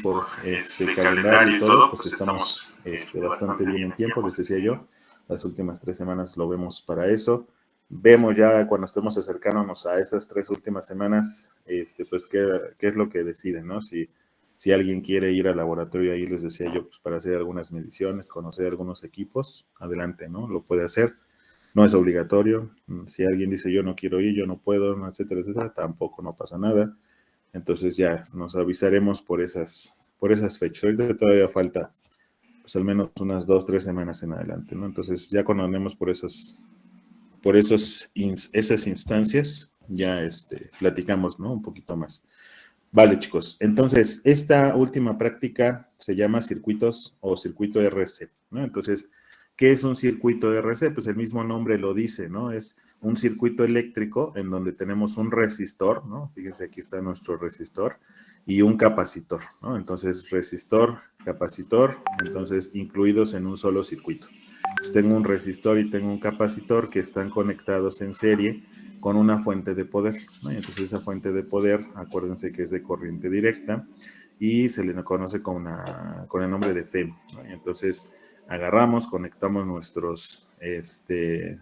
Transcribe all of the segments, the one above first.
por calendario y todo, pues estamos bastante bien en tiempo, les decía yo, las últimas 3 semanas lo vemos para eso. Vemos ya cuando estemos acercándonos a esas 3 últimas semanas, pues qué es lo que deciden, ¿no? Si alguien quiere ir al laboratorio, ahí les decía yo, pues para hacer algunas mediciones, conocer algunos equipos, adelante, ¿no? Lo puede hacer, no es obligatorio. Si alguien dice yo no quiero ir, yo no puedo, etcétera, etcétera, tampoco, no pasa nada. Entonces ya nos avisaremos por esas fechas. Ahorita todavía falta pues al menos unas 2, 3 semanas en adelante, ¿no? Entonces ya cuando andemos por esas instancias, ya platicamos, ¿no? Un poquito más. Vale, chicos. Entonces, esta última práctica se llama circuitos o circuito RC, ¿no? Entonces, ¿qué es un circuito RC? Pues el mismo nombre lo dice, ¿no? Es un circuito eléctrico en donde tenemos un resistor, ¿no? Fíjense, aquí está nuestro resistor y un capacitor, ¿no? Entonces, resistor, capacitor, entonces incluidos en un solo circuito. Pues tengo un resistor y tengo un capacitor que están conectados en serie con una fuente de poder, ¿no? Y entonces esa fuente de poder, acuérdense que es de corriente directa y se le conoce con el nombre de FEM, ¿no? Y entonces agarramos, conectamos nuestros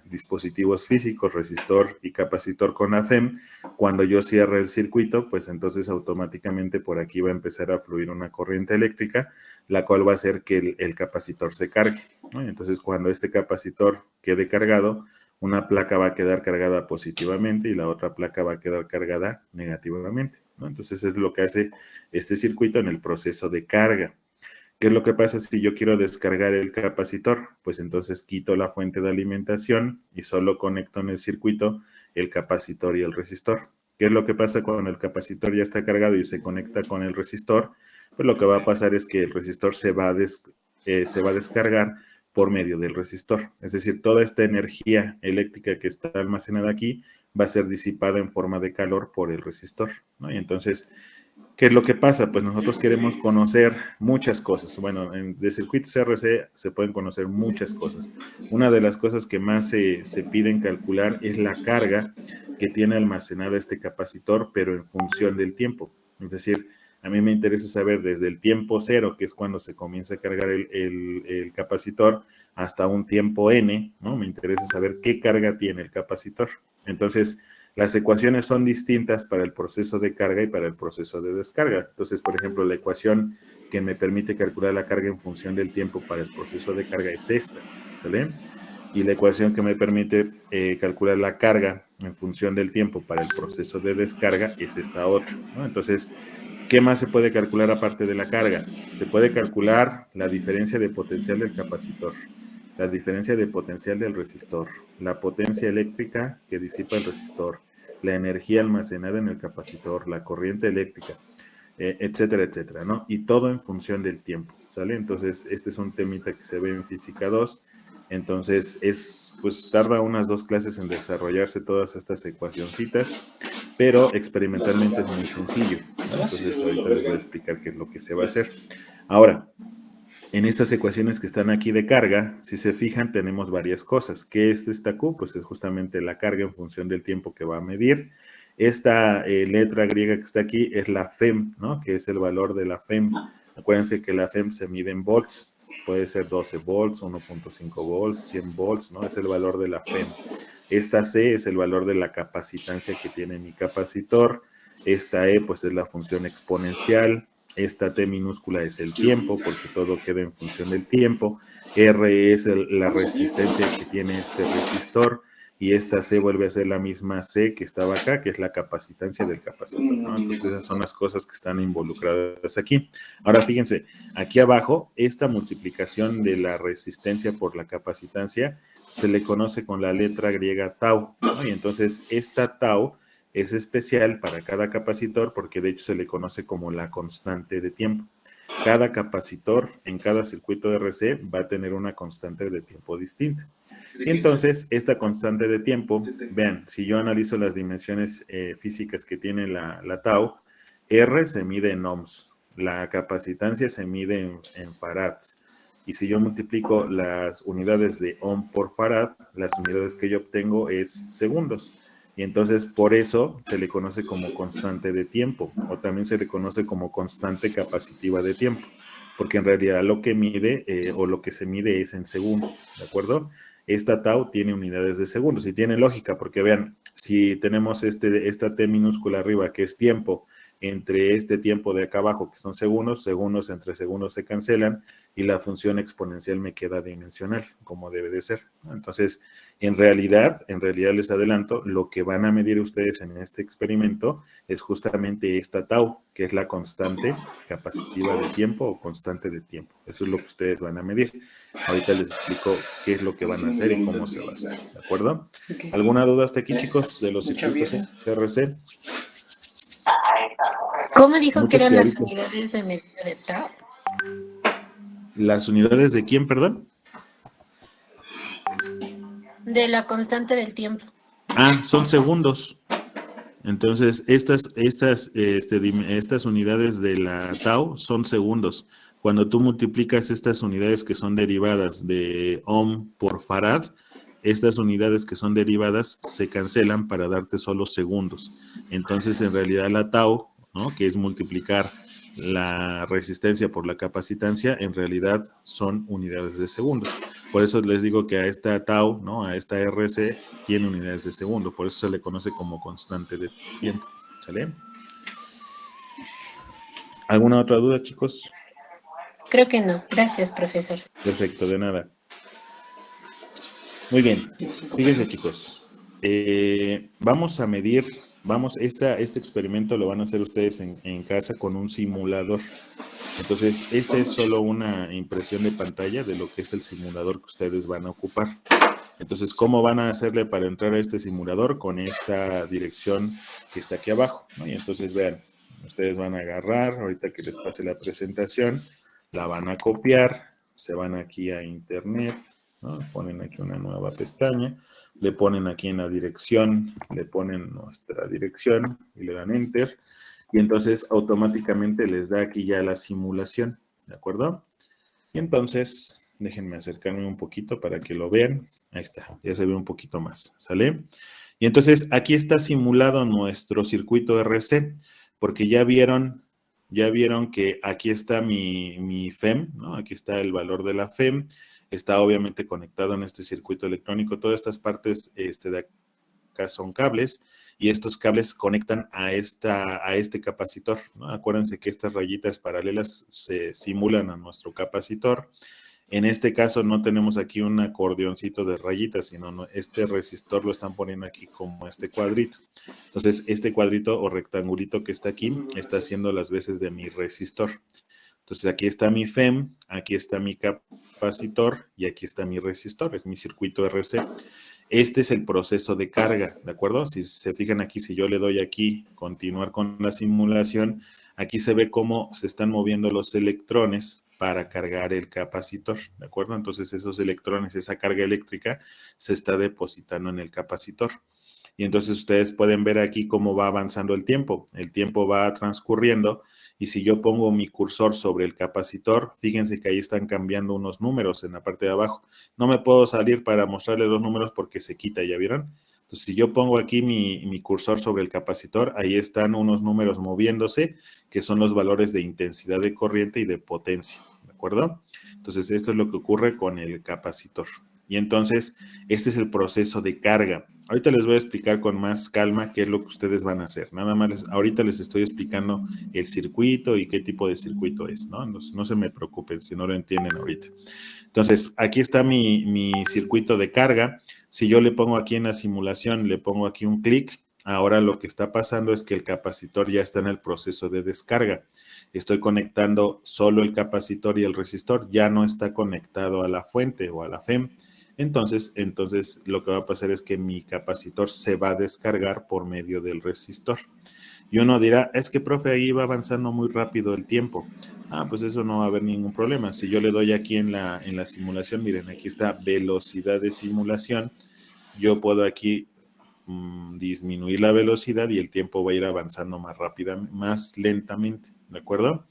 dispositivos físicos, resistor y capacitor con la FEM. Cuando yo cierre el circuito, pues entonces automáticamente por aquí va a empezar a fluir una corriente eléctrica, la cual va a hacer que el capacitor se cargue, ¿no? Y entonces cuando este capacitor quede cargado, una placa va a quedar cargada positivamente y la otra placa va a quedar cargada negativamente, ¿no? Entonces es lo que hace este circuito en el proceso de carga. ¿Qué es lo que pasa si yo quiero descargar el capacitor? Pues entonces quito la fuente de alimentación y solo conecto en el circuito el capacitor y el resistor. ¿Qué es lo que pasa cuando el capacitor ya está cargado y se conecta con el resistor? Pues lo que va a pasar es que el resistor se va a descargar por medio del resistor. Es decir, toda esta energía eléctrica que está almacenada aquí va a ser disipada en forma de calor por el resistor, ¿no? Y entonces, ¿qué es lo que pasa? Pues nosotros queremos conocer muchas cosas. Bueno, de circuitos RC se pueden conocer muchas cosas. Una de las cosas que más se piden calcular es la carga que tiene almacenada este capacitor, pero en función del tiempo. Es decir, a mí me interesa saber desde el tiempo cero, que es cuando se comienza a cargar el capacitor, hasta un tiempo n, ¿no? Me interesa saber qué carga tiene el capacitor. Entonces, las ecuaciones son distintas para el proceso de carga y para el proceso de descarga. Entonces, por ejemplo, la ecuación que me permite calcular la carga en función del tiempo para el proceso de carga es esta, ¿sale? Y la ecuación que me permite calcular la carga en función del tiempo para el proceso de descarga es esta otra, ¿no? Entonces, ¿qué más se puede calcular aparte de la carga? Se puede calcular la diferencia de potencial del capacitor, la diferencia de potencial del resistor, la potencia eléctrica que disipa el resistor, la energía almacenada en el capacitor, la corriente eléctrica, etcétera, etcétera, ¿no? Y todo en función del tiempo, ¿sale? Entonces, este es un temita que se ve en Física 2. Entonces, pues tarda unas 2 clases en desarrollarse todas estas ecuacioncitas, pero experimentalmente es muy sencillo, ¿no? Entonces, ahorita les voy a explicar qué es lo que se va a hacer. Ahora, en estas ecuaciones que están aquí de carga, si se fijan, tenemos varias cosas. ¿Qué es esta Q? Pues es justamente la carga en función del tiempo que va a medir. Esta letra griega que está aquí es la FEM, ¿no? Que es el valor de la FEM. Acuérdense que la FEM se mide en volts. Puede ser 12 volts, 1.5 volts, 100 volts, ¿no? Es el valor de la FEM. Esta C es el valor de la capacitancia que tiene mi capacitor. Esta E, pues es la función exponencial. Esta T minúscula es el tiempo, porque todo queda en función del tiempo. R es la resistencia que tiene este resistor. Y esta C vuelve a ser la misma C que estaba acá, que es la capacitancia del capacitor, ¿no? Entonces esas son las cosas que están involucradas aquí. Ahora fíjense, aquí abajo, esta multiplicación de la resistencia por la capacitancia se le conoce con la letra griega tau, ¿no? Y entonces esta tau es especial para cada capacitor porque de hecho se le conoce como la constante de tiempo. Cada capacitor en cada circuito RC va a tener una constante de tiempo distinta. Y entonces, esta constante de tiempo, vean, si yo analizo las dimensiones físicas que tiene la tau, R se mide en ohms, la capacitancia se mide en farads. Y si yo multiplico las unidades de ohm por farad, las unidades que yo obtengo es segundos. Y entonces por eso se le conoce como constante de tiempo, o también se le conoce como constante capacitiva de tiempo, porque en realidad lo que mide o lo que se mide es en segundos, ¿de acuerdo? Esta tau tiene unidades de segundos y tiene lógica, porque vean, si tenemos esta T minúscula arriba, que es tiempo, entre este tiempo de acá abajo, que son segundos, segundos entre segundos se cancelan, y la función exponencial me queda dimensional, como debe de ser. Entonces, en realidad les adelanto, lo que van a medir ustedes en este experimento es justamente esta tau, que es la constante capacitiva de tiempo o constante de tiempo. Eso es lo que ustedes van a medir. Ahorita les explico qué es lo que van a hacer y cómo se va a hacer, ¿de acuerdo? ¿Alguna duda hasta aquí, chicos, de los circuitos RC? ¿Cómo dijo que Muchos eran las claritos. unidades de medida de tau? ¿Las unidades de quién, perdón? De la constante del tiempo. Ah, son segundos. Entonces, estas unidades de la tau son segundos. Cuando tú multiplicas estas unidades que son derivadas de ohm por farad, estas unidades que son derivadas se cancelan para darte solo segundos. Entonces, en realidad la tau, ¿no?, que es multiplicar la resistencia por la capacitancia, en realidad son unidades de segundo. Por eso les digo que a esta tau, ¿no?, a esta RC, tiene unidades de segundo. Por eso se le conoce como constante de tiempo. ¿Sale? ¿Alguna otra duda, chicos? Creo que no. Gracias, profesor. Perfecto, de nada. Muy bien. Fíjense, chicos. Vamos a medir, este experimento lo van a hacer ustedes en casa con un simulador. Entonces, esta es solo una impresión de pantalla de lo que es el simulador que ustedes van a ocupar. Entonces, ¿cómo van a hacerle para entrar a este simulador? Con esta dirección que está aquí abajo, ¿no? Y entonces, vean, ustedes van a agarrar, ahorita que les pase la presentación, la van a copiar, se van aquí a internet, ¿no? Ponen aquí una nueva pestaña, le ponen aquí en la dirección, le ponen nuestra dirección y le dan enter, y entonces automáticamente les da aquí ya la simulación, ¿de acuerdo? Y entonces, déjenme acercarme un poquito para que lo vean. Ahí está, ya se ve un poquito más, ¿sale? Y entonces aquí está simulado nuestro circuito RC, porque ya vieron que aquí está mi FEM, ¿no? Aquí está el valor de la FEM, está obviamente conectado en este circuito electrónico. Todas estas partes de acá son cables, y estos cables conectan a este capacitor, ¿no? Acuérdense que estas rayitas paralelas se simulan a nuestro capacitor. En este caso no tenemos aquí un acordeoncito de rayitas, sino este resistor lo están poniendo aquí como este cuadrito. Entonces, este cuadrito o rectangulito que está aquí está haciendo las veces de mi resistor. Entonces, aquí está mi FEM, aquí está mi capacitor y aquí está mi resistor, es mi circuito RC. Este es el proceso de carga, ¿de acuerdo? Si se fijan aquí, si yo le doy aquí continuar con la simulación, aquí se ve cómo se están moviendo los electrones para cargar el capacitor, ¿de acuerdo? Entonces esos electrones, esa carga eléctrica, se está depositando en el capacitor. Y entonces ustedes pueden ver aquí cómo va avanzando el tiempo. El tiempo va transcurriendo, y si yo pongo mi cursor sobre el capacitor, fíjense que ahí están cambiando unos números en la parte de abajo. No me puedo salir para mostrarles los números porque se quita, ¿ya vieron? Entonces, si yo pongo aquí mi cursor sobre el capacitor, ahí están unos números moviéndose, que son los valores de intensidad de corriente y de potencia, ¿de acuerdo? Entonces, esto es lo que ocurre con el capacitor. Y entonces, este es el proceso de carga. Ahorita les voy a explicar con más calma qué es lo que ustedes van a hacer. Nada más, ahorita les estoy explicando el circuito y qué tipo de circuito es, ¿no? No se me preocupen si no lo entienden ahorita. Entonces, aquí está mi circuito de carga. Si yo le pongo aquí en la simulación, le pongo aquí un clic, ahora lo que está pasando es que el capacitor ya está en el proceso de descarga. Estoy conectando solo el capacitor y el resistor, ya no está conectado a la fuente o a la FEM. Entonces lo que va a pasar es que mi capacitor se va a descargar por medio del resistor. Y uno dirá, es que, profe, ahí va avanzando muy rápido el tiempo. Pues eso no va a haber ningún problema. Si yo le doy aquí en la simulación, miren, aquí está velocidad de simulación. Yo puedo aquí disminuir la velocidad y el tiempo va a ir avanzando más rápidamente, más lentamente, ¿de acuerdo?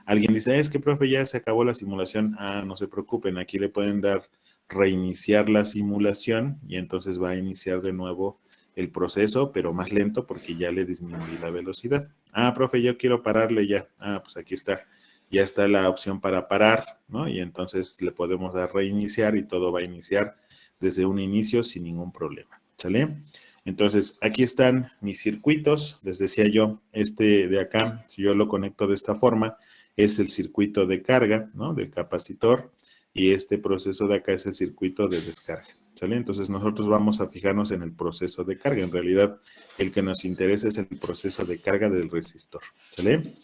Alguien dice, es que, profe, ya se acabó la simulación. No se preocupen, aquí le pueden dar reiniciar la simulación y entonces va a iniciar de nuevo el proceso, pero más lento porque ya le disminuí la velocidad. Ah, profe, yo quiero pararle ya. Ah, pues aquí está. Ya está la opción para parar, ¿no? Y entonces le podemos dar reiniciar y todo va a iniciar desde un inicio sin ningún problema. ¿Sale? Entonces, aquí están mis circuitos. Les decía yo, este de acá, si yo lo conecto de esta forma, es el circuito de carga, ¿no? Del capacitor. Y este proceso de acá es el circuito de descarga. ¿Sale? Entonces, nosotros vamos a fijarnos en el proceso de carga. En realidad, el que nos interesa es el proceso de carga del resistor. ¿Sale?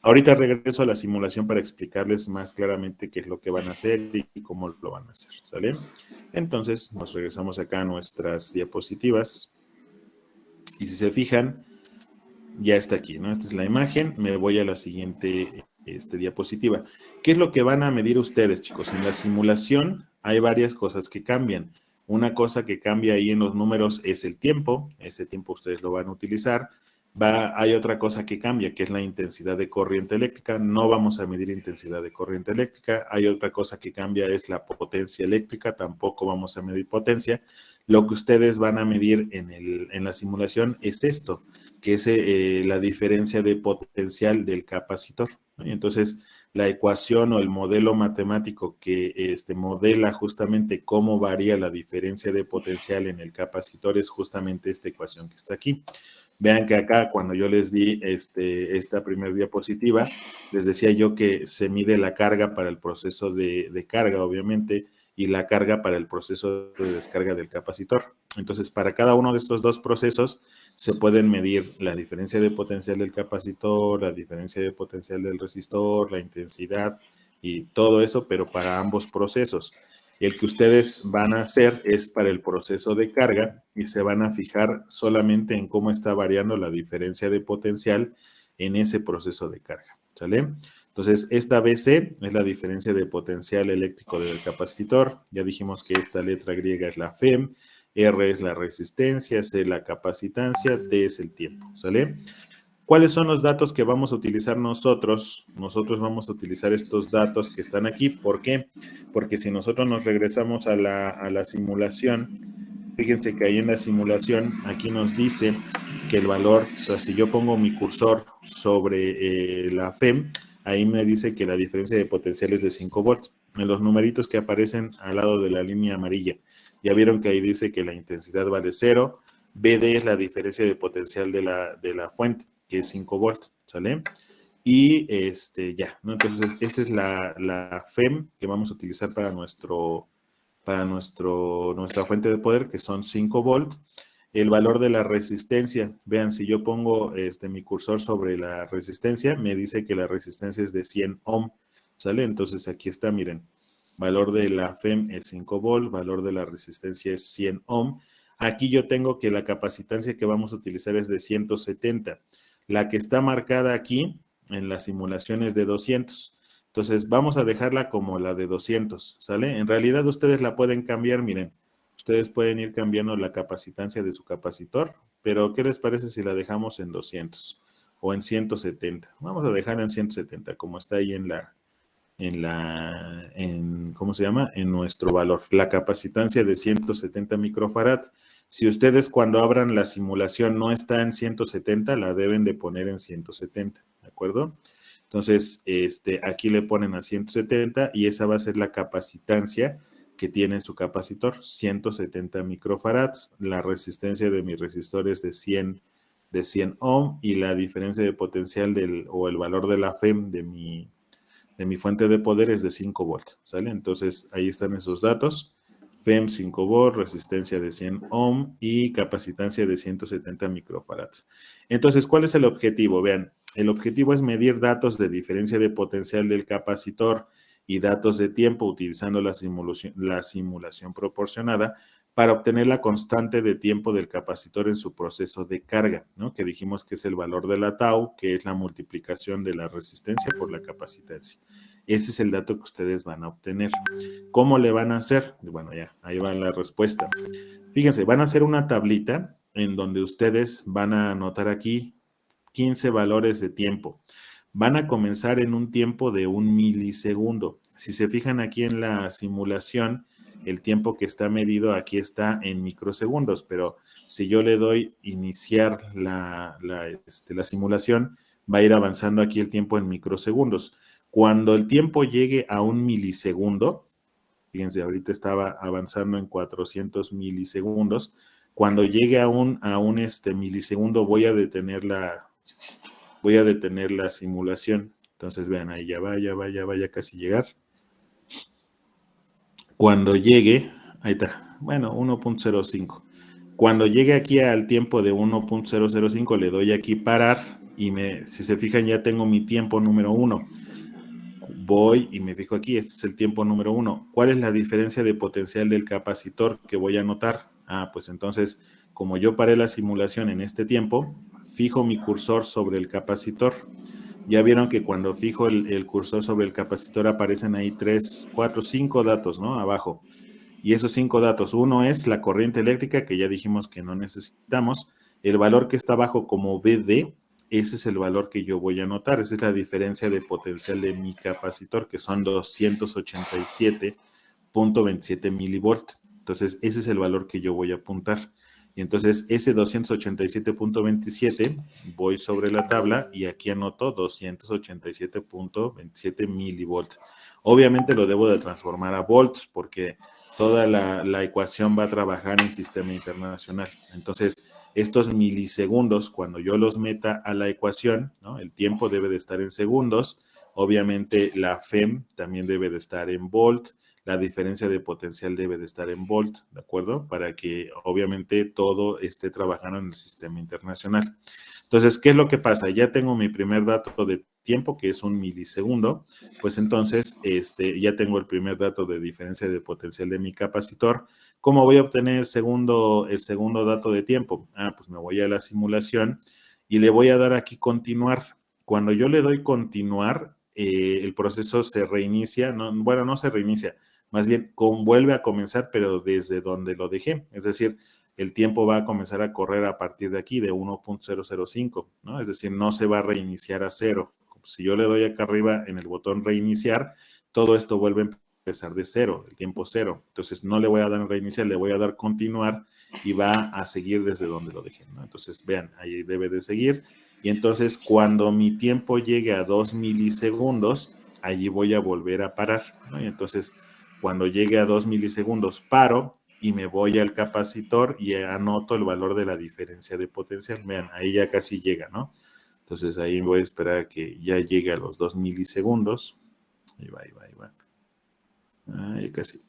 Ahorita regreso a la simulación para explicarles más claramente qué es lo que van a hacer y cómo lo van a hacer, ¿sale? Entonces, nos regresamos acá a nuestras diapositivas. Y si se fijan, ya está aquí, ¿no? Esta es la imagen. Me voy a la siguiente diapositiva. ¿Qué es lo que van a medir ustedes, chicos? En la simulación hay varias cosas que cambian. Una cosa que cambia ahí en los números es el tiempo. Ese tiempo ustedes lo van a utilizar. Hay otra cosa que cambia, que es la intensidad de corriente eléctrica. No vamos a medir intensidad de corriente eléctrica. Hay otra cosa que cambia, es la potencia eléctrica. Tampoco vamos a medir potencia. Lo que ustedes van a medir en la simulación es esto, que es la diferencia de potencial del capacitor, ¿no? Y entonces, la ecuación o el modelo matemático que modela justamente cómo varía la diferencia de potencial en el capacitor es justamente esta ecuación que está aquí. Vean que acá, cuando yo les di esta primera diapositiva, les decía yo que se mide la carga para el proceso de carga, obviamente, y la carga para el proceso de descarga del capacitor. Entonces, para cada uno de estos dos procesos, se pueden medir la diferencia de potencial del capacitor, la diferencia de potencial del resistor, la intensidad y todo eso, pero para ambos procesos. El que ustedes van a hacer es para el proceso de carga y se van a fijar solamente en cómo está variando la diferencia de potencial en ese proceso de carga, ¿sale? Entonces, esta BC es la diferencia de potencial eléctrico del capacitor. Ya dijimos que esta letra griega es la FEM, R es la resistencia, C la capacitancia, D es el tiempo, ¿sale? ¿Cuáles son los datos que vamos a utilizar nosotros? Nosotros vamos a utilizar estos datos que están aquí. ¿Por qué? Porque si nosotros nos regresamos a la simulación, fíjense que ahí en la simulación, aquí nos dice que el valor, o sea, si yo pongo mi cursor sobre la FEM, ahí me dice que la diferencia de potencial es de 5 volts. En los numeritos que aparecen al lado de la línea amarilla, ya vieron que ahí dice que la intensidad vale 0, BD es la diferencia de potencial de la fuente, que es 5 volts, ¿sale? Y ya, ¿no? Entonces, esta es la FEM que vamos a utilizar para nuestra fuente de poder, que son 5 volts. El valor de la resistencia, vean, si yo pongo mi cursor sobre la resistencia, me dice que la resistencia es de 100 ohm, ¿sale? Entonces, aquí está, miren, valor de la FEM es 5 volts, valor de la resistencia es 100 ohm. Aquí yo tengo que la capacitancia que vamos a utilizar es de 170. La que está marcada aquí en la simulación es de 200. Entonces, vamos a dejarla como la de 200, ¿sale? En realidad, ustedes la pueden cambiar, miren. Ustedes pueden ir cambiando la capacitancia de su capacitor, pero ¿qué les parece si la dejamos en 200 o en 170? Vamos a dejarla en 170, como está ahí ¿cómo se llama? En nuestro valor. La capacitancia de 170 microfarad. Si ustedes cuando abran la simulación no está en 170, la deben de poner en 170, ¿de acuerdo? Entonces, aquí le ponen a 170 y esa va a ser la capacitancia que tiene su capacitor, 170 microfarads. La resistencia de mi resistor es de 100 ohm y la diferencia de potencial o el valor de la FEM de mi fuente de poder es de 5 volts, ¿sale? Entonces, ahí están esos datos. FEM 5 volts, resistencia de 100 ohm y capacitancia de 170 microfarads. Entonces, ¿cuál es el objetivo? Vean, el objetivo es medir datos de diferencia de potencial del capacitor y datos de tiempo utilizando la simulación proporcionada para obtener la constante de tiempo del capacitor en su proceso de carga, ¿no? Que dijimos que es el valor de la tau, que es la multiplicación de la resistencia por la capacitancia. Ese es el dato que ustedes van a obtener. ¿Cómo le van a hacer? Bueno, ya, ahí va la respuesta. Fíjense, van a hacer una tablita en donde ustedes van a anotar aquí 15 valores de tiempo. Van a comenzar en un tiempo de 1 milisegundo. Si se fijan aquí en la simulación, el tiempo que está medido aquí está en microsegundos, pero si yo le doy iniciar la simulación, va a ir avanzando aquí el tiempo en microsegundos. Cuando el tiempo llegue a 1 milisegundo, fíjense, ahorita estaba avanzando en 400 milisegundos. Cuando llegue a un milisegundo, voy a detener la simulación. Entonces, vean, ahí ya va a casi llegar. Cuando llegue, ahí está, bueno, 1.05. Cuando llegue aquí al tiempo de 1.005, le doy aquí parar y si se fijan, ya tengo mi tiempo número 1. Voy y me fijo aquí, este es el tiempo número 1. ¿Cuál es la diferencia de potencial del capacitor que voy a anotar? Pues entonces, como yo paré la simulación en este tiempo, fijo mi cursor sobre el capacitor. Ya vieron que cuando fijo el cursor sobre el capacitor aparecen ahí 3, 4, 5 datos, ¿no? Abajo. Y esos 5 datos, uno es la corriente eléctrica, que ya dijimos que no necesitamos. El valor que está abajo como BD, ese es el valor que yo voy a anotar. Esa es la diferencia de potencial de mi capacitor, que son 287.27 milivolts. Entonces, ese es el valor que yo voy a apuntar. Y entonces, ese 287.27 voy sobre la tabla y aquí anoto 287.27 milivolts. Obviamente lo debo de transformar a volts porque toda la ecuación va a trabajar en sistema internacional. Entonces, estos milisegundos, cuando yo los meta a la ecuación, ¿no? El tiempo debe de estar en segundos. Obviamente, la FEM también debe de estar en volt. La diferencia de potencial debe de estar en volt, ¿de acuerdo? Para que, obviamente, todo esté trabajando en el sistema internacional. Entonces, ¿qué es lo que pasa? Ya tengo mi primer dato de tiempo, que es 1 milisegundo, pues entonces ya tengo el primer dato de diferencia de potencial de mi capacitor. ¿Cómo voy a obtener el segundo dato de tiempo? Pues me voy a la simulación y le voy a dar aquí continuar. Cuando yo le doy continuar, el proceso se reinicia, no se reinicia, más bien vuelve a comenzar, pero desde donde lo dejé, es decir, el tiempo va a comenzar a correr a partir de aquí, de 1.005, ¿no? Es decir, no se va a reiniciar a cero. Si yo le doy acá arriba en el botón reiniciar, todo esto vuelve a empezar de cero, el tiempo cero. Entonces, no le voy a dar reiniciar, le voy a dar continuar y va a seguir desde donde lo dejé, ¿no? Entonces, vean, ahí debe de seguir. Y entonces, cuando mi tiempo llegue a 2 milisegundos, allí voy a volver a parar, ¿no? Y entonces, cuando llegue a 2 milisegundos, paro y me voy al capacitor y anoto el valor de la diferencia de potencial. Vean, ahí ya casi llega, ¿no? Entonces ahí voy a esperar a que ya llegue a los 2 milisegundos. Ahí va. Ahí casi.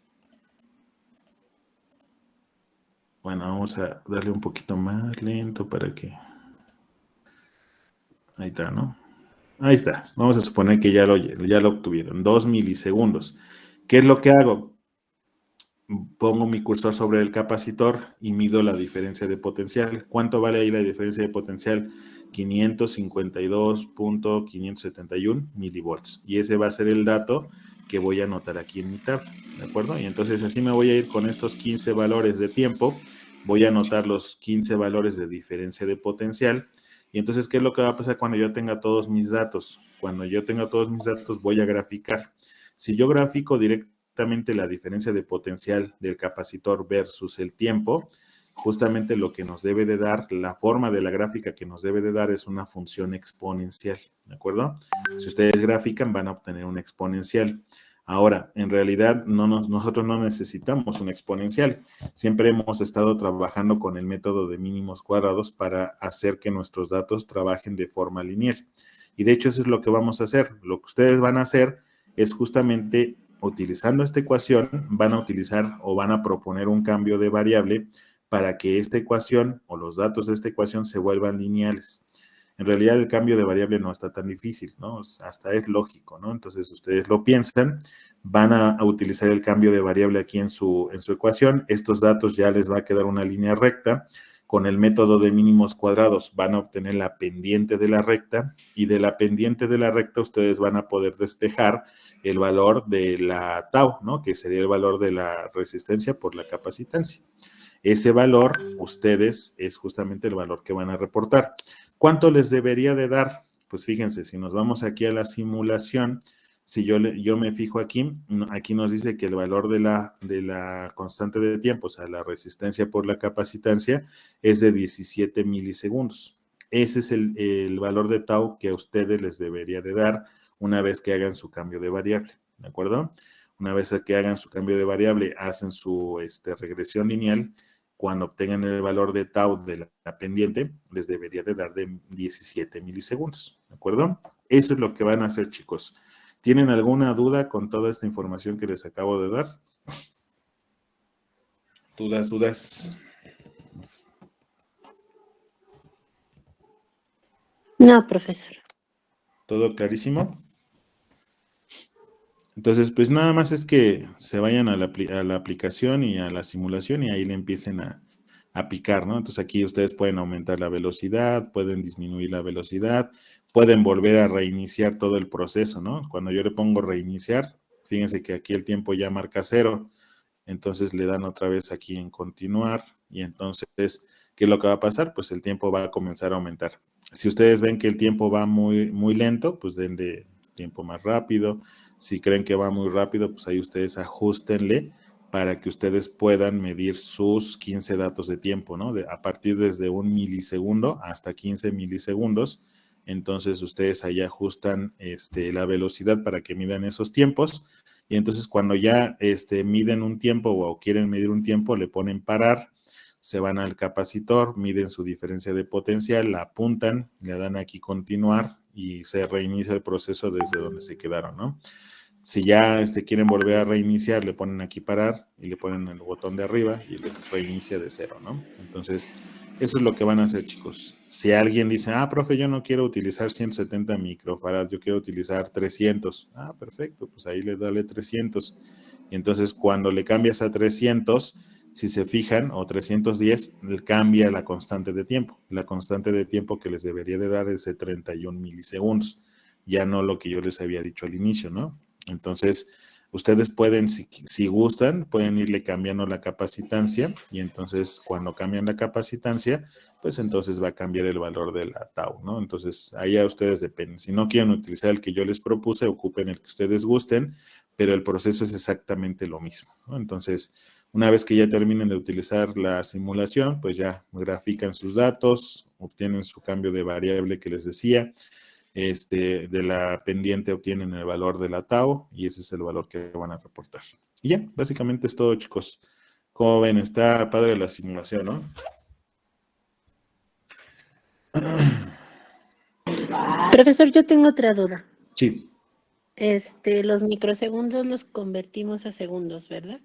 Bueno, vamos a darle un poquito más lento para que... Ahí está, ¿no? Ahí está. Vamos a suponer que ya lo obtuvieron. 2 milisegundos. ¿Qué es lo que hago? Pongo mi cursor sobre el capacitor y mido la diferencia de potencial. ¿Cuánto vale ahí la diferencia de potencial? 552.571 milivolts. Y ese va a ser el dato que voy a anotar aquí en mi tabla, ¿de acuerdo? Y entonces así me voy a ir con estos 15 valores de tiempo. Voy a anotar los 15 valores de diferencia de potencial. Y entonces, ¿qué es lo que va a pasar cuando yo tenga todos mis datos? Cuando yo tenga todos mis datos, voy a graficar. Si yo grafico directamente la diferencia de potencial del capacitor versus el tiempo, justamente lo que nos debe de dar, la forma de la gráfica que nos debe de dar es una función exponencial, ¿de acuerdo? Si ustedes grafican, van a obtener una exponencial. Ahora, en realidad, nosotros no necesitamos una exponencial. Siempre hemos estado trabajando con el método de mínimos cuadrados para hacer que nuestros datos trabajen de forma lineal. Y de hecho, eso es lo que vamos a hacer. Lo que ustedes van a hacer es justamente, utilizando esta ecuación, van a utilizar o van a proponer un cambio de variable para que esta ecuación o los datos de esta ecuación se vuelvan lineales. En realidad el cambio de variable no está tan difícil, ¿no? Hasta es lógico, ¿no? Entonces ustedes lo piensan, van a utilizar el cambio de variable aquí en su ecuación. Estos datos ya les va a quedar una línea recta. Con el método de mínimos cuadrados van a obtener la pendiente de la recta y de la pendiente de la recta ustedes van a poder despejar el valor de la tau, ¿no? Que sería el valor de la resistencia por la capacitancia. Ese valor, ustedes, es justamente el valor que van a reportar. ¿Cuánto les debería de dar? Pues fíjense, si nos vamos aquí a la simulación, si yo me fijo aquí, aquí nos dice que el valor de la constante de tiempo, o sea, la resistencia por la capacitancia, es de 17 milisegundos. Ese es el valor de tau que a ustedes les debería de dar una vez que hagan su cambio de variable, ¿de acuerdo? Una vez que hagan su cambio de variable, hacen su regresión lineal. Cuando obtengan el valor de tau de la pendiente, les debería de dar de 17 milisegundos, ¿de acuerdo? Eso es lo que van a hacer, chicos. ¿Tienen alguna duda con toda esta información que les acabo de dar? ¿Dudas? No, profesor. ¿Todo clarísimo? Entonces, pues nada más es que se vayan a la aplicación y a la simulación y ahí le empiecen a picar, ¿no? Entonces aquí ustedes pueden aumentar la velocidad, pueden disminuir la velocidad, pueden volver a reiniciar todo el proceso, ¿no? Cuando yo le pongo reiniciar, fíjense que aquí el tiempo ya marca 0, entonces le dan otra vez aquí en continuar y entonces, ¿qué es lo que va a pasar? Pues el tiempo va a comenzar a aumentar. Si ustedes ven que el tiempo va muy, muy lento, pues denle tiempo más rápido. Si creen que va muy rápido, pues ahí ustedes ajustenle para que ustedes puedan medir sus 15 datos de tiempo, ¿no? A partir desde 1 milisegundo hasta 15 milisegundos. Entonces ustedes ahí ajustan la velocidad para que midan esos tiempos. Y entonces cuando ya miden un tiempo o quieren medir un tiempo, le ponen parar, se van al capacitor, miden su diferencia de potencial, la apuntan, le dan aquí continuar y se reinicia el proceso desde donde se quedaron, ¿no? Si ya quieren volver a reiniciar, le ponen aquí parar y le ponen el botón de arriba y les reinicia de 0, ¿no? Entonces, eso es lo que van a hacer, chicos. Si alguien dice, profe, yo no quiero utilizar 170 microfarad, yo quiero utilizar 300. Perfecto, pues ahí le dale 300. Y entonces, cuando le cambias a 300, si se fijan, o 310, cambia la constante de tiempo. La constante de tiempo que les debería de dar es de 31 milisegundos. Ya no lo que yo les había dicho al inicio, ¿no? Entonces, ustedes pueden, si gustan, pueden irle cambiando la capacitancia y entonces cuando cambian la capacitancia, pues entonces va a cambiar el valor de la tau, ¿no? Entonces, ahí a ustedes dependen. Si no quieren utilizar el que yo les propuse, ocupen el que ustedes gusten, pero el proceso es exactamente lo mismo, ¿no? Entonces, una vez que ya terminen de utilizar la simulación, pues ya grafican sus datos, obtienen su cambio de variable que les decía, de la pendiente obtienen el valor de la tau y ese es el valor que van a reportar. Y ya, básicamente es todo, chicos. Como ven, está padre la simulación, ¿no? Profesor, yo tengo otra duda. Sí. Los microsegundos los convertimos a segundos, ¿verdad?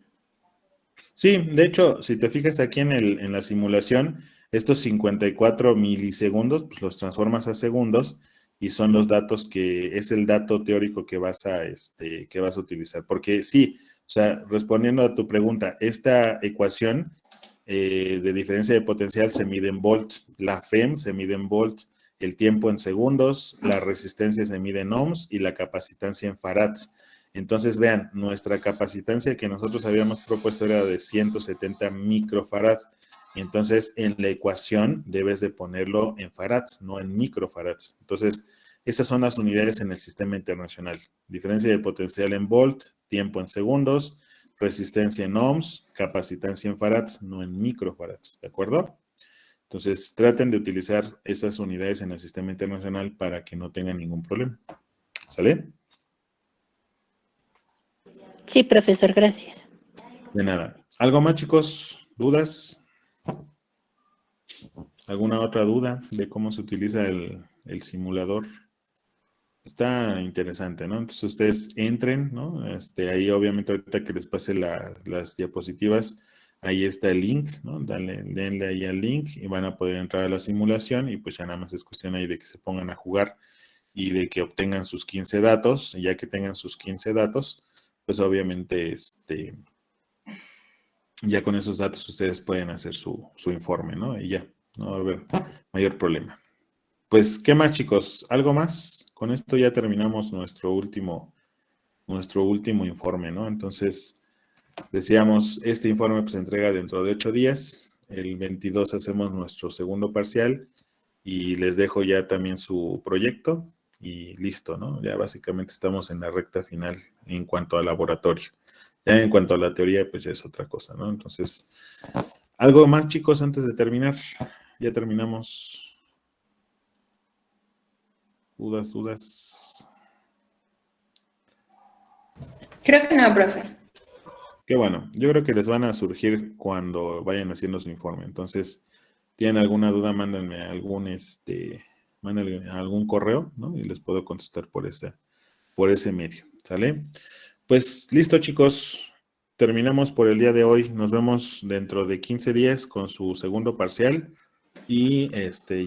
Sí, de hecho, si te fijas aquí en la simulación, estos 54 milisegundos, pues los transformas a segundos y son los datos que es el dato teórico que vas a utilizar. Porque sí, o sea, respondiendo a tu pregunta, esta ecuación de diferencia de potencial se mide en volts, la FEM se mide en volts, el tiempo en segundos, la resistencia se mide en ohms y la capacitancia en farads. Entonces, vean, nuestra capacitancia que nosotros habíamos propuesto era de 170 microfarad. Entonces, en la ecuación debes de ponerlo en farads, no en microfarads. Entonces, esas son las unidades en el sistema internacional. Diferencia de potencial en volt, tiempo en segundos, resistencia en ohms, capacitancia en farads, no en microfarads. ¿De acuerdo? Entonces, traten de utilizar esas unidades en el sistema internacional para que no tengan ningún problema. ¿Sale? Sí, profesor, gracias. De nada. ¿Algo más, chicos? ¿Dudas? ¿Alguna otra duda de cómo se utiliza el simulador? Está interesante, ¿no? Entonces ustedes entren, ¿no? Ahí obviamente ahorita que les pase las diapositivas, ahí está el link, ¿no? Denle ahí al link y van a poder entrar a la simulación y pues ya nada más es cuestión ahí de que se pongan a jugar y de que obtengan sus 15 datos. Y ya que tengan sus 15 datos, pues obviamente ya con esos datos ustedes pueden hacer su informe, ¿no? Y ya, no va a haber mayor problema. Pues, ¿qué más, chicos? ¿Algo más? Con esto ya terminamos nuestro último informe, ¿no? Entonces, decíamos, este informe pues, se entrega dentro de 8 días. El 22 hacemos nuestro segundo parcial y les dejo ya también su proyecto y listo, ¿no? Ya básicamente estamos en la recta final en cuanto al laboratorio. Ya en cuanto a la teoría, pues ya es otra cosa, ¿no? Entonces, ¿algo más, chicos, antes de terminar? Ya terminamos. Dudas. Creo que no, profe. Qué bueno, yo creo que les van a surgir cuando vayan haciendo su informe. Entonces, ¿tienen alguna duda? Mándenme mándenme algún correo, ¿no? Y les puedo contestar por ese medio, ¿sale? Pues listo, chicos. Terminamos por el día de hoy. Nos vemos dentro de 15 días con su segundo parcial. Y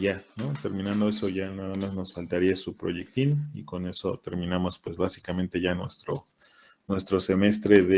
ya, ¿no? Terminando eso, ya nada más nos faltaría su proyectín. Y con eso terminamos, pues básicamente ya nuestro semestre de